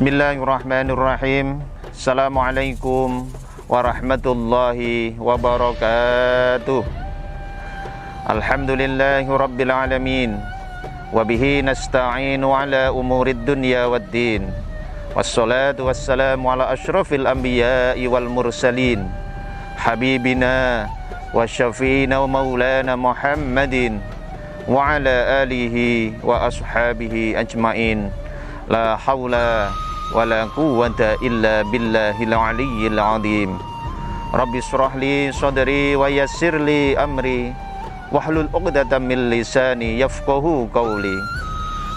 Bismillahirrahmanirrahim. Assalamualaikum warahmatullahi wabarakatuh. Alhamdulillahi rabbil alamin. Wabihi nasta'inu ala umurid dunya waddin. Wassalatu wassalamu ala ashrafil anbiya'i wal mursalin. Habibina wa syafi'ina wa maulana Muhammadin wa ala alihi wa ashabihi ajma'in. La hawla wa la quwwata illa billahil aliyyil azim. Rabbi shrah li sadri wa yassir li amri wahlul 'uqdatam min lisani yafqahu qawli.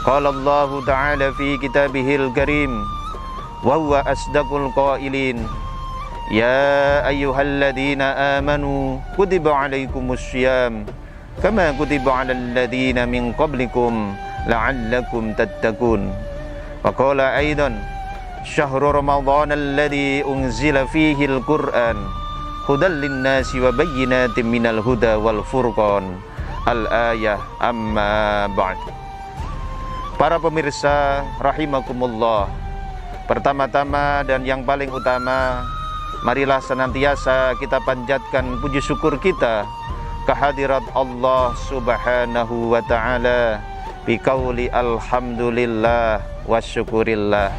Qala Allah ta'ala fi kitabihil karim wa huwa asdaqul qailin. Ya ayyuhalladzina amanu kutiba 'alaikumus syiyam kama kutiba 'alal ladzina min qablikum la'allakum tattaqun. Wa qala aidan syahrul ramadhan alladzi unzila fihi al-Qur'an hudal linnasi wa bayyinatin minal huda wal furqan. Al-ayah amma ba'd. Para pemirsa rahimakumullah, pertama-tama dan yang paling utama, marilah senantiasa kita panjatkan puji syukur kita kehadirat Allah subhanahu wa ta'ala biqauli alhamdulillah wa syukurillah.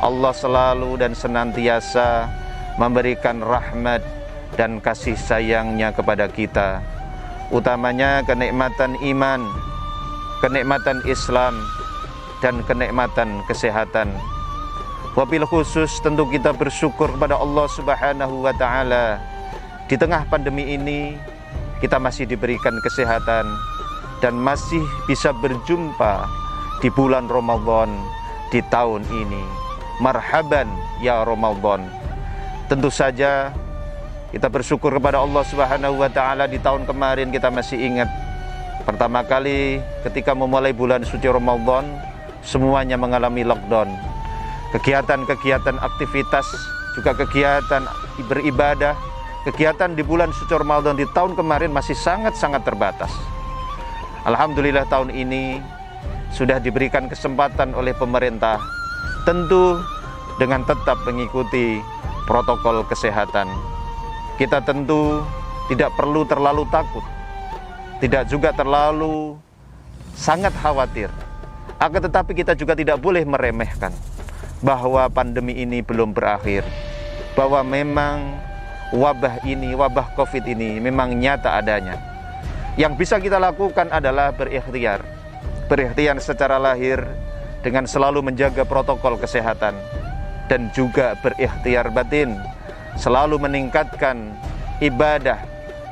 Allah selalu dan senantiasa memberikan rahmat dan kasih sayangnya kepada kita, utamanya kenikmatan iman, kenikmatan Islam, dan kenikmatan kesehatan. Wabil khusus tentu kita bersyukur kepada Allah subhanahu wa ta'ala. Di tengah pandemi ini kita masih diberikan kesehatan dan masih bisa berjumpa di bulan Ramadan di tahun ini. Marhaban ya Ramadan. Tentu saja kita bersyukur kepada Allah subhanahu wa ta'ala. Di tahun kemarin kita masih ingat, pertama kali ketika memulai bulan suci Ramadan, semuanya mengalami lockdown. Kegiatan-kegiatan aktivitas, juga kegiatan beribadah, kegiatan di bulan suci Ramadan di tahun kemarin masih sangat-sangat terbatas. Alhamdulillah tahun ini sudah diberikan kesempatan oleh pemerintah, tentu dengan tetap mengikuti protokol kesehatan. Kita tentu tidak perlu terlalu takut, tidak juga terlalu sangat khawatir. Akan tetapi kita juga tidak boleh meremehkan bahwa pandemi ini belum berakhir, bahwa memang wabah ini, wabah COVID ini memang nyata adanya. Yang bisa kita lakukan adalah berikhtiar secara lahir dengan selalu menjaga protokol kesehatan, dan juga berikhtiar batin, selalu meningkatkan ibadah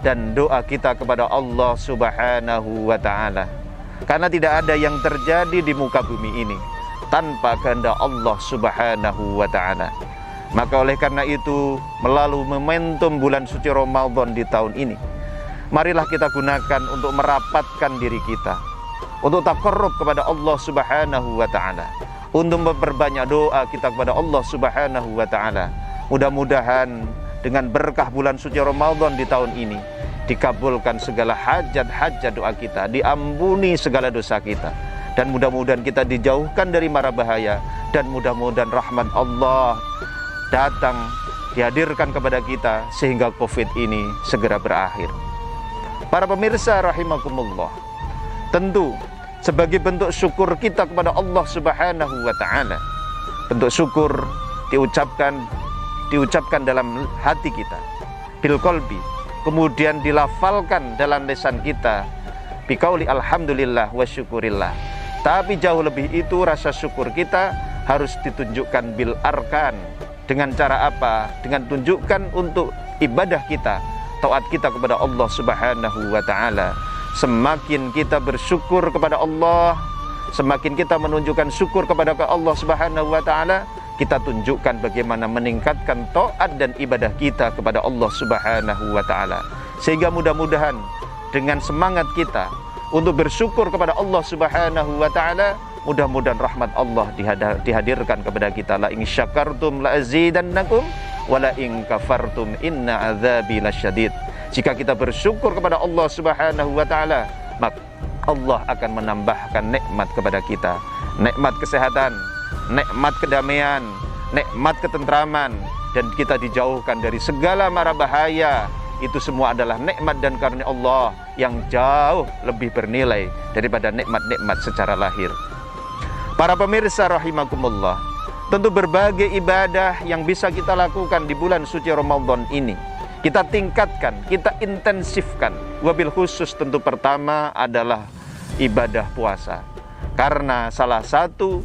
dan doa kita kepada Allah subhanahu wa ta'ala. Karena tidak ada yang terjadi di muka bumi ini tanpa kehendak Allah subhanahu wa ta'ala. Maka oleh karena itu, melalui momentum bulan suci Ramadan di tahun ini, marilah kita gunakan untuk merapatkan diri kita, untuk taqarrub kepada Allah subhanahu wa ta'ala, untuk memperbanyak doa kita kepada Allah subhanahu wa ta'ala. Mudah-mudahan dengan berkah bulan suci Ramadan di tahun ini dikabulkan segala hajat-hajat doa kita, diampuni segala dosa kita, dan mudah-mudahan kita dijauhkan dari mara bahaya, dan mudah-mudahan rahmat Allah datang, dihadirkan kepada kita sehingga COVID ini segera berakhir. Para pemirsa rahimakumullah, tentu sebagai bentuk syukur kita kepada Allah subhanahu wa ta'ala, bentuk syukur diucapkan dalam hati kita, bil qalbi, kemudian dilafalkan dalam lisan kita, biqauli alhamdulillah wa syukurillah. Tapi jauh lebih itu, rasa syukur kita harus ditunjukkan bil arkan. Dengan cara apa? Dengan tunjukkan untuk ibadah kita, taat kita kepada Allah subhanahu wa ta'ala. Semakin kita bersyukur kepada Allah, semakin kita menunjukkan syukur kepada Allah subhanahu wa ta'ala, kita tunjukkan bagaimana meningkatkan taat dan ibadah kita kepada Allah subhanahu wa ta'ala. Sehingga mudah-mudahan dengan semangat kita untuk bersyukur kepada Allah subhanahu wa ta'ala, mudah-mudahan rahmat Allah dihadirkan kepada kita. La in syakartum la azidannakum wa la in kafartum inna azabi lasyadid. Jika kita bersyukur kepada Allah subhanahu wa ta'ala, maka Allah akan menambahkan nikmat kepada kita. Nikmat kesehatan, nikmat kedamaian, nikmat ketentraman, dan kita dijauhkan dari segala mara bahaya. Itu semua adalah nikmat dan karunia Allah yang jauh lebih bernilai daripada nikmat-nikmat secara lahir. Para pemirsa rahimakumullah, tentu berbagai ibadah yang bisa kita lakukan di bulan suci Ramadan ini kita tingkatkan, kita intensifkan. Wabil khusus tentu pertama adalah ibadah puasa. Karena salah satu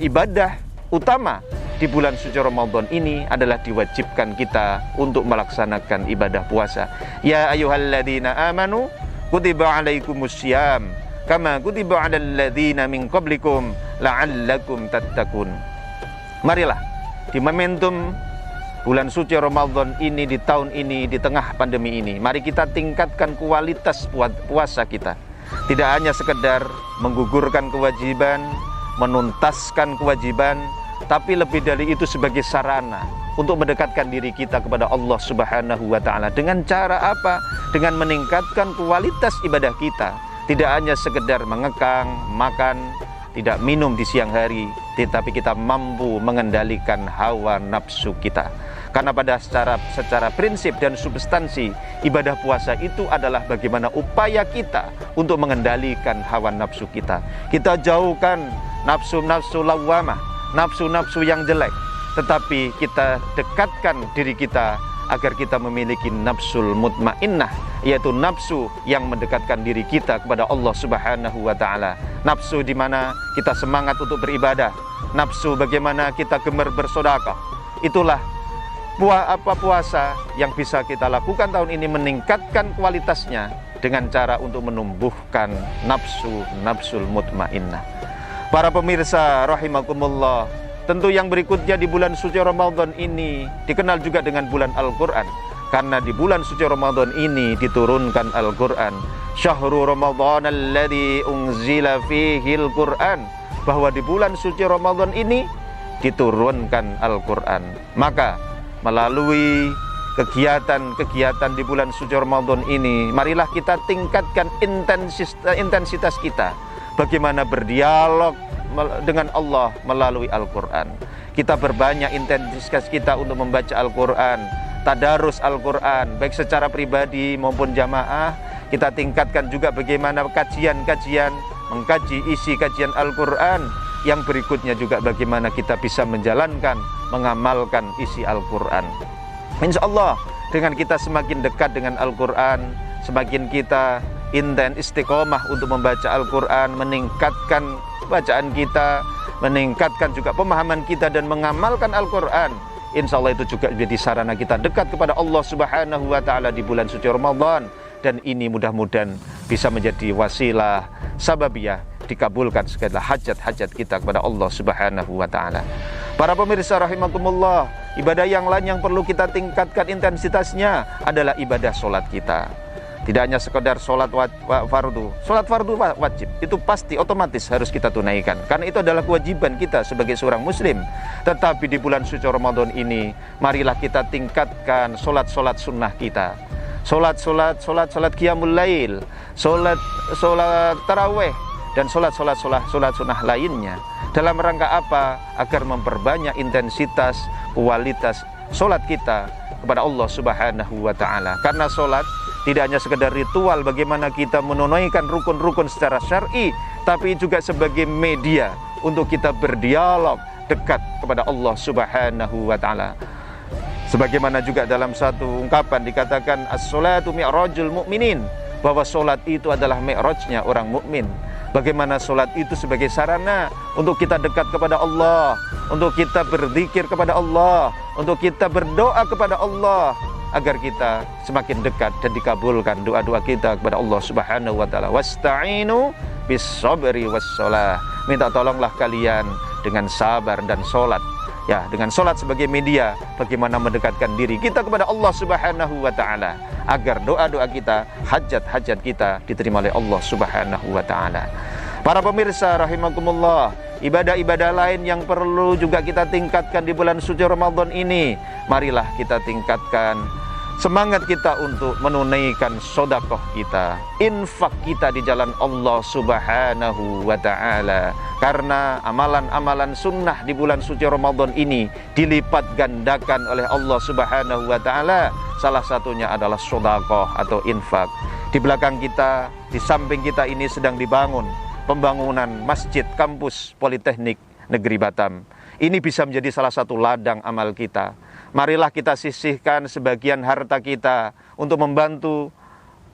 ibadah utama di bulan suci Ramadan ini adalah diwajibkan kita untuk melaksanakan ibadah puasa. Ya ayyuhalladzina amanu kutiba alaikumussyam kama kutiba alal ladzina min qablikum la'allakum tattaqun. Marilah di momentum bulan suci Ramadan ini, di tahun ini, di tengah pandemi ini, mari kita tingkatkan kualitas puasa kita. Tidak hanya sekedar menggugurkan kewajiban, menuntaskan kewajiban, tapi lebih dari itu sebagai sarana untuk mendekatkan diri kita kepada Allah Subhanahu wa Ta'ala. Dengan cara apa? Dengan meningkatkan kualitas ibadah kita. Tidak hanya sekedar mengekang, makan, tidak minum di siang hari, tetapi kita mampu mengendalikan hawa nafsu kita. Karena secara prinsip dan substansi, ibadah puasa itu adalah bagaimana upaya kita untuk mengendalikan hawa nafsu kita. Kita jauhkan nafsu-nafsu lawamah, nafsu-nafsu yang jelek, tetapi kita dekatkan diri kita agar kita memiliki nafsul mutmainnah, yaitu nafsu yang mendekatkan diri kita kepada Allah Subhanahu wa Ta'ala. Nafsu di mana kita semangat untuk beribadah, nafsu bagaimana kita gemar bersedekah. Itulah puasa yang bisa kita lakukan tahun ini, meningkatkan kualitasnya dengan cara untuk menumbuhkan nafsul mutmainnah. Para pemirsa rahimakumullah, tentu yang berikutnya di bulan suci Ramadan ini dikenal juga dengan bulan Al-Quran. Karena di bulan suci Ramadan ini diturunkan Al-Quran. Syahrul Ramadan alladzi unzila fihil Quran. Bahwa di bulan suci Ramadan ini diturunkan Al-Quran. Maka melalui kegiatan-kegiatan di bulan suci Ramadan ini, marilah kita tingkatkan intensitas kita. Bagaimana berdialog dengan Allah melalui Al-Quran. Kita berbanyak intensitas kita untuk membaca Al-Quran, tadarus Al-Quran, baik secara pribadi maupun jamaah. Kita tingkatkan juga bagaimana kajian-kajian, mengkaji isi kajian Al-Quran. Yang berikutnya juga bagaimana kita bisa menjalankan, mengamalkan isi Al-Quran. Insya Allah dengan kita semakin dekat dengan Al-Quran, semakin kita intens istiqomah untuk membaca Al-Quran, meningkatkan bacaan kita, meningkatkan juga pemahaman kita dan mengamalkan Al-Quran. Insya Allah itu juga menjadi sarana kita dekat kepada Allah Subhanahu wa Ta'ala di bulan suci Ramadan. Dan ini mudah-mudahan bisa menjadi wasilah sababiyah dikabulkan segala hajat-hajat kita kepada Allah Subhanahu wa Ta'ala. Para pemirsa rahimakumullah, ibadah yang lain yang perlu kita tingkatkan intensitasnya adalah ibadah sholat kita. Tidak hanya sekedar sholat fardu. Sholat fardu wajib, itu pasti otomatis harus kita tunaikan, karena itu adalah kewajiban kita sebagai seorang muslim. Tetapi di bulan suci Ramadan ini, marilah kita tingkatkan sholat-sholat sunnah kita. Sholat qiyamul lail, sholat taraweh, dan sholat sunnah lainnya. Dalam rangka apa? Agar memperbanyak intensitas, kualitas sholat kita kepada Allah Subhanahu wa Ta'ala. Karena sholat tidak hanya sekedar ritual bagaimana kita menunaikan rukun-rukun secara syar'i, tapi juga sebagai media untuk kita berdialog dekat kepada Allah Subhanahu wa Ta'ala. Sebagaimana juga dalam satu ungkapan dikatakan as-sholatu mi'rajul mu'minin, bahwa sholat itu adalah mi'rajnya orang mukmin. Bagaimana sholat itu sebagai sarana untuk kita dekat kepada Allah, untuk kita berzikir kepada Allah, untuk kita berdoa kepada Allah, agar kita semakin dekat dan dikabulkan doa-doa kita kepada Allah Subhanahu wa Ta'ala. Wasta'inu bis sabri was shalah. Minta tolonglah kalian dengan sabar dan sholat. Ya, dengan sholat sebagai media bagaimana mendekatkan diri kita kepada Allah Subhanahu wa Ta'ala, agar doa-doa kita, hajat-hajat kita diterima oleh Allah Subhanahu wa Ta'ala. Para pemirsa rahimakumullah, ibadah-ibadah lain yang perlu juga kita tingkatkan di bulan suci Ramadan ini, marilah kita tingkatkan semangat kita untuk menunaikan sedekah kita, infak kita di jalan Allah Subhanahu wa Ta'ala. Karena amalan-amalan sunnah di bulan suci Ramadan ini dilipat gandakan oleh Allah Subhanahu wa Ta'ala. Salah satunya adalah sedekah atau infak. Di belakang kita, di samping kita ini sedang dibangun pembangunan masjid kampus Politeknik Negeri Batam. Ini bisa menjadi salah satu ladang amal kita. Marilah kita sisihkan sebagian harta kita untuk membantu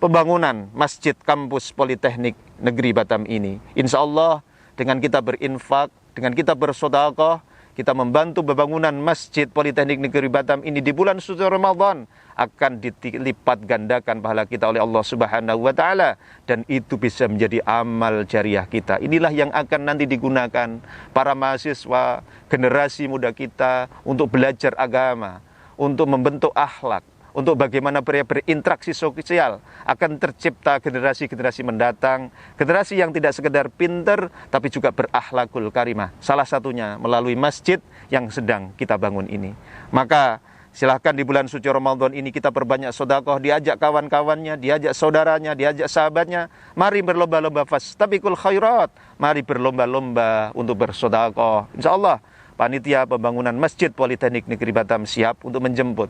pembangunan masjid kampus Politeknik Negeri Batam ini. Insya Allah dengan kita berinfak, dengan kita bersedekah, kita membantu pembangunan masjid Politeknik Negeri Batam ini di bulan suci Ramadan, akan dilipat gandakan pahala kita oleh Allah Subhanahu wa Ta'ala, dan itu bisa menjadi amal jariah kita. Inilah yang akan nanti digunakan para mahasiswa, generasi muda kita untuk belajar agama, untuk membentuk akhlak, untuk bagaimana berinteraksi sosial. Akan tercipta generasi-generasi mendatang, generasi yang tidak sekedar pintar tapi juga berakhlakul karimah. Salah satunya melalui masjid yang sedang kita bangun ini. Maka silahkan di bulan suci Ramadan ini kita perbanyak sedekah, diajak kawan-kawannya, diajak saudaranya, diajak sahabatnya. Mari berlomba-lomba fastabiqul khairat. Mari berlomba-lomba untuk bersedekah. Insyaallah panitia pembangunan Masjid Politeknik Negeri Batam siap untuk menjemput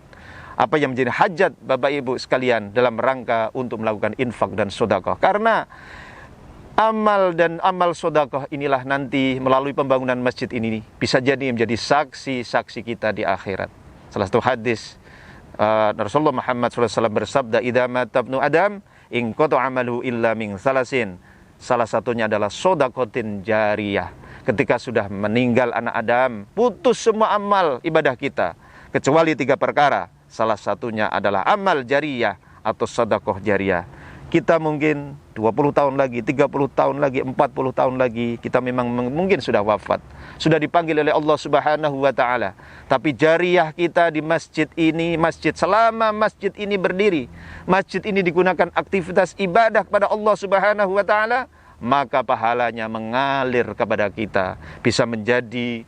apa yang menjadi hajat Bapak Ibu sekalian dalam rangka untuk melakukan infak dan sedekah. Karena amal dan amal sedekah inilah nanti melalui pembangunan masjid ini bisa jadi menjadi saksi-saksi kita di akhirat. Salah satu hadis Rasulullah Muhammad SAW bersabda, "Idza mata ibnu Adam in qata amalu illa min salasin." Salah satunya adalah sedekatin jariyah. Ketika sudah meninggal anak Adam, putus semua amal ibadah kita kecuali 3 perkara. Salah satunya adalah amal jariyah atau sedekah jariyah. Kita mungkin 20 tahun lagi, 30 tahun lagi, 40 tahun lagi, kita memang mungkin sudah wafat, sudah dipanggil oleh Allah Subhanahu wa Ta'ala. Tapi jariyah kita di masjid ini, selama masjid ini berdiri, masjid ini digunakan aktivitas ibadah kepada Allah Subhanahu wa Ta'ala, maka pahalanya mengalir kepada kita, bisa menjadi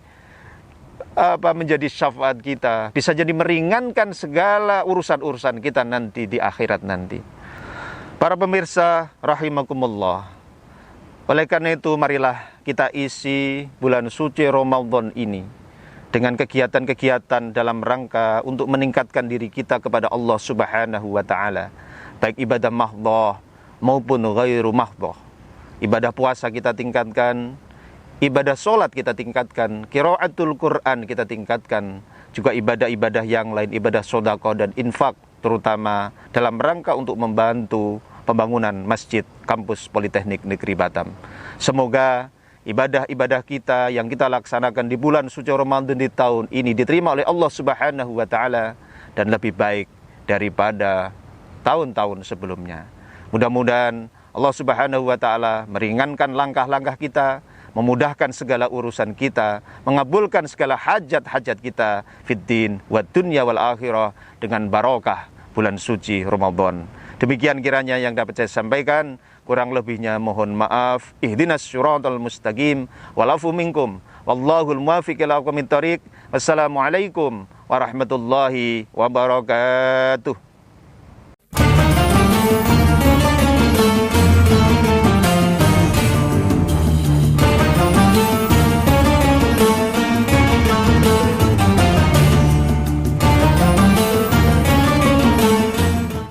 syafaat kita, bisa jadi meringankan segala urusan-urusan kita nanti di akhirat nanti. Para pemirsa rahimakumullah, oleh karena itu marilah kita isi bulan suci Ramadan ini dengan kegiatan-kegiatan dalam rangka untuk meningkatkan diri kita kepada Allah Subhanahu wa Ta'ala, baik ibadah mahdhah maupun ghairu mahdhah. Ibadah puasa kita tingkatkan, ibadah sholat kita tingkatkan, qiraatul Quran kita tingkatkan, juga ibadah-ibadah yang lain, ibadah sedekah dan infak, terutama dalam rangka untuk membantu pembangunan masjid kampus Politeknik Negeri Batam. Semoga ibadah-ibadah kita yang kita laksanakan di bulan suci Ramadan di tahun ini diterima oleh Allah Subhanahu wa Ta'ala dan lebih baik daripada tahun-tahun sebelumnya. Mudah-mudahan Allah Subhanahu wa Ta'ala meringankan langkah-langkah kita, memudahkan segala urusan kita, mengabulkan segala hajat-hajat kita fid din wa dunya wal akhirah dengan barokah bulan suci Ramadan. Demikian kiranya yang dapat saya sampaikan, kurang lebihnya mohon maaf. Ihdinas syiratal mustaqim walafu minkum wallahul muwaffiq ila aqwamit thoriq. Wassalamualaikum warahmatullahi wabarakatuh.